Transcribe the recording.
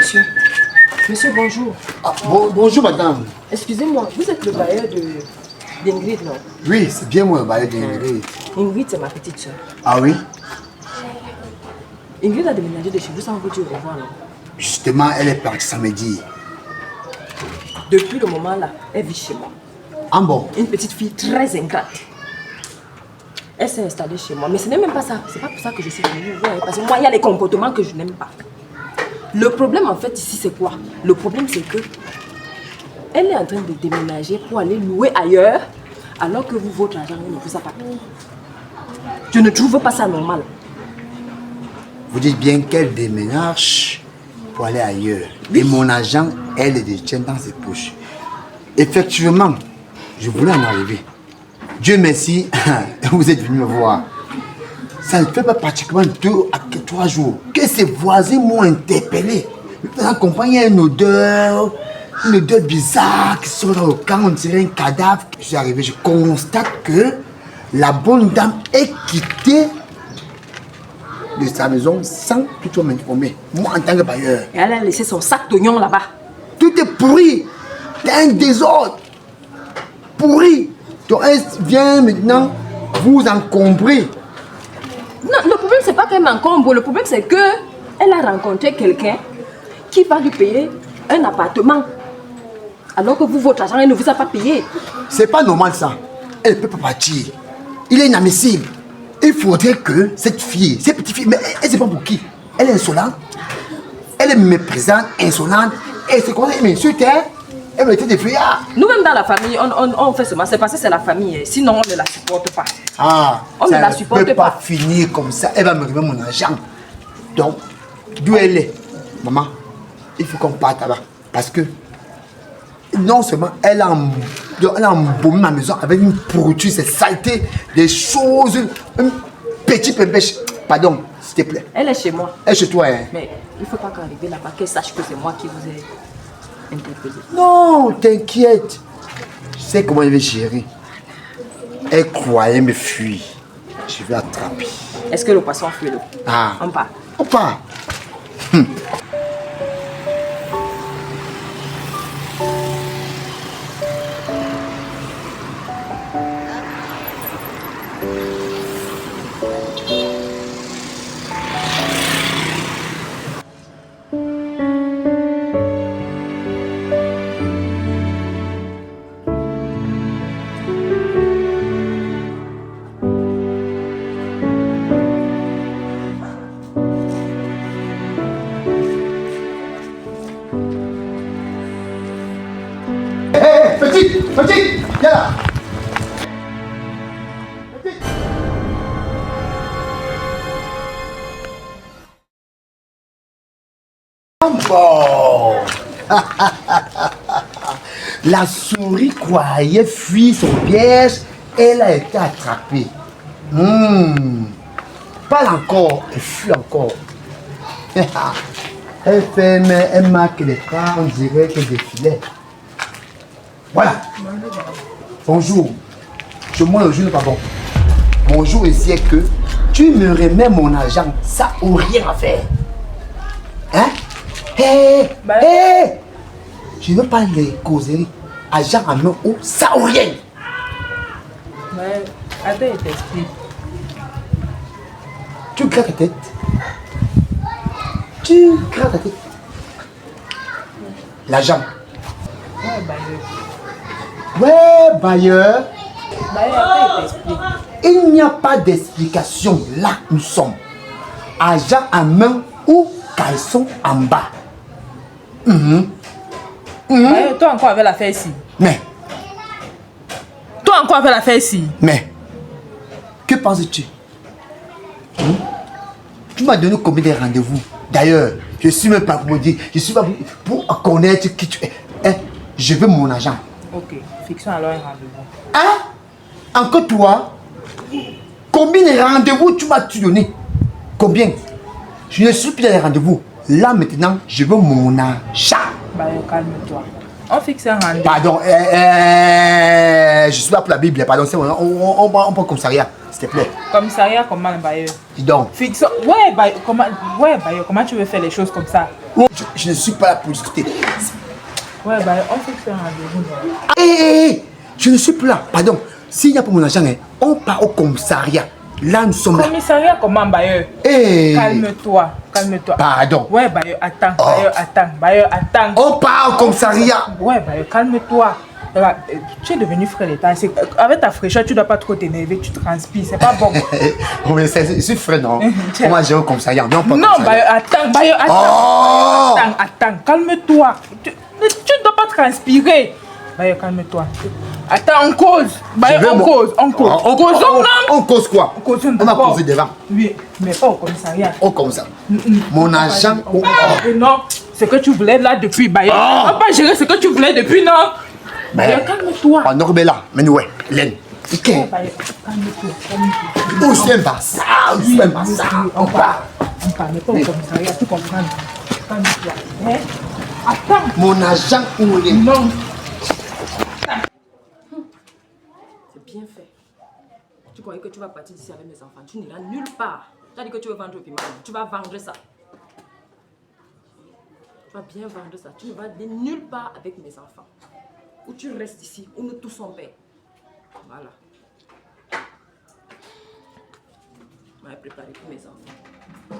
monsieur. Monsieur, bonjour. Ah, bonjour madame. Excusez-moi, vous êtes le bailleur d'Ingrid, non? Oui, c'est bien moi le bailleur d'Ingrid. Ingrid, c'est ma petite soeur. Ah oui? Ingrid a déménagé de chez vous sans vous dire au revoir, non? Justement, elle est partie samedi. Depuis le moment là, elle vit chez moi. Ah bon? Une petite fille très ingrate. Elle s'est installée chez moi. Mais ce n'est même pas ça. C'est pas pour ça que je suis venue vous voir. Parce que moi, il y a des comportements que je n'aime pas. Le problème en fait ici, c'est quoi? Le problème, c'est que elle est en train de déménager pour aller louer ailleurs, alors que vous, votre argent, ne vous a pas payé. Je ne trouve pas ça normal. Vous dites bien qu'elle déménage pour aller ailleurs. Oui. Et mon agent, elle le détient dans ses poches. Effectivement, je voulais en arriver. Dieu merci, vous êtes venu me voir. Ça ne fait pas pratiquement 2 à 3 jours que ces voisins m'ont interpellé. En compagnie, il y a une odeur bizarre qui sort dans le camp, on dirait un cadavre. Je suis arrivé, je constate que la bonne dame est quittée de sa maison sans tout m'informer. Moi, en tant que bailleur. Et elle a laissé son sac d'oignons là-bas. Tout est pourri. Il y a un désordre. Pourri. Donc, elle vient maintenant vous encombrer. Non, le problème, c'est pas qu'elle m'encombre. Le problème, c'est qu'elle a rencontré quelqu'un qui va lui payer un appartement. Alors que vous, votre argent, elle ne vous a pas payé. C'est pas normal ça. Elle ne peut pas partir. Il est inadmissible. Il faudrait que cette fille, cette petite fille, mais elle ne sait pas pour qui. Elle est insolente. Elle est méprisante, insolente. Elle se connaît, mais sur terre, elle me dit des fuyards. Nous-mêmes dans la famille, on fait seulement. C'est parce que c'est la famille. Sinon, on ne la supporte pas. Ah, on ne la supporte pas. Elle ne peut pas finir comme ça. Elle va me remettre mon argent. Donc, d'où elle est, maman, il faut qu'on parte là-bas. Parce que, non seulement elle a embaumé ma maison avec une pourriture, c'est saleté, des choses, un petit pépèche. Pardon, s'il te plaît. Elle est chez moi. Elle est chez toi, hein? Mais il ne faut pas qu'arriver là-bas, qu'elle sache que c'est moi qui vous ai interpellé. Non, t'inquiète. Je sais comment elle va gérer. Elle croyait me fuir. Je vais attraper. Est-ce que le poisson fuit l'eau? Ah. On part. On part. Petit, viens là. Petit. Bon. La souris croyait fuir son piège, elle a été attrapée. Pas encore, elle fuit encore. Elle fait, mais elle marque les pas, on dirait qu'elle défilait. Voilà. Bonjour. Moi, le jour n'est pas bon. Bonjour ici est que tu me remets mon argent. Ça ou rien à faire. Hein? Hé! Je ne veux pas les causeries. Argent à main ou ça ou rien. Mais attends, il t'explique. Tu grattes ta tête. Tu grattes ta tête. L'argent. Ouais, bailleur. Ouais, bailleur. Bailleur, t'explique. Il n'y a pas d'explication. Là, nous sommes. Argent en main ou caleçon en bas. Bailleur, toi encore avec l'affaire ici. Mais. Toi encore avec l'affaire ici. Mais. Que penses-tu? Tu m'as donné combien de rendez-vous? D'ailleurs, je suis même pas pour dire. Je suis pas pour connaître qui tu es. Hein? Je veux mon argent. Ok, fixons alors un rendez-vous. Hein? Encore toi? Combien de rendez-vous tu m'as-tu donné? Combien? Je ne suis plus dans les rendez-vous. Là maintenant, je veux mon argent. Bah, calme-toi. On fixe un rendez-vous. Pardon, je suis là pour la Bible. Pardon, on prend au commissariat, s'il te plaît. Commissariat, comment, Bayo? Dis donc. Fixe. Ouais, Bayo, comment tu veux faire les choses comme ça? Je ne suis pas là pour discuter. Ouais, Bayo, on fixe un rendez-vous. Hé, je ne suis plus là. Pardon. S'il n'y a pas mon argent, on part au commissariat. Là, nous sommes là. Commissariat, comment, Bayo? Hey. Calme-toi, calme-toi. Pardon. Ouais, Bayo, attends, Oh. Bayo, attends. On part au commissariat. Ouais, Bayo, calme-toi. Regarde, tu es devenu frère d'État. Avec ta fraîcheur, tu ne dois pas trop t'énerver, tu transpires, c'est pas bon. Oui, c'est frère, non? Comment j'ai au commissariat? Non, pas Non, Bayo, attends. Oh. Attends, calme-toi. Tu ne dois pas transpirer. Bayo, calme-toi. Attends, on cause. Bayo, on cause. On cause quoi? On va causer devant. Oui, mais pas au commissariat. Au commissariat. Mon agent. Non, ce que tu voulais là depuis, Bayo. On va pas gérer ce que tu voulais depuis, non? Bayo, calme-toi. Oh, Norbella, mais nous, ouais, Len. Ok. Bayo, calme-toi. Où c'est un bazar? Où c'est un bazar? On part, mais pas au commissariat, tu comprends? Calme-toi. Hein? Attends. Mon agent ou les. Non. C'est bien fait. Tu croyais que tu vas partir d'ici avec mes enfants. Tu n'iras nulle part. Tu as dit que tu veux vendre au piment. Tu vas vendre ça. Tu vas bien vendre ça. Tu ne vas aller nulle part avec mes enfants. Ou tu restes ici, ou nous tous en paix. Voilà. Je vais préparer pour mes enfants.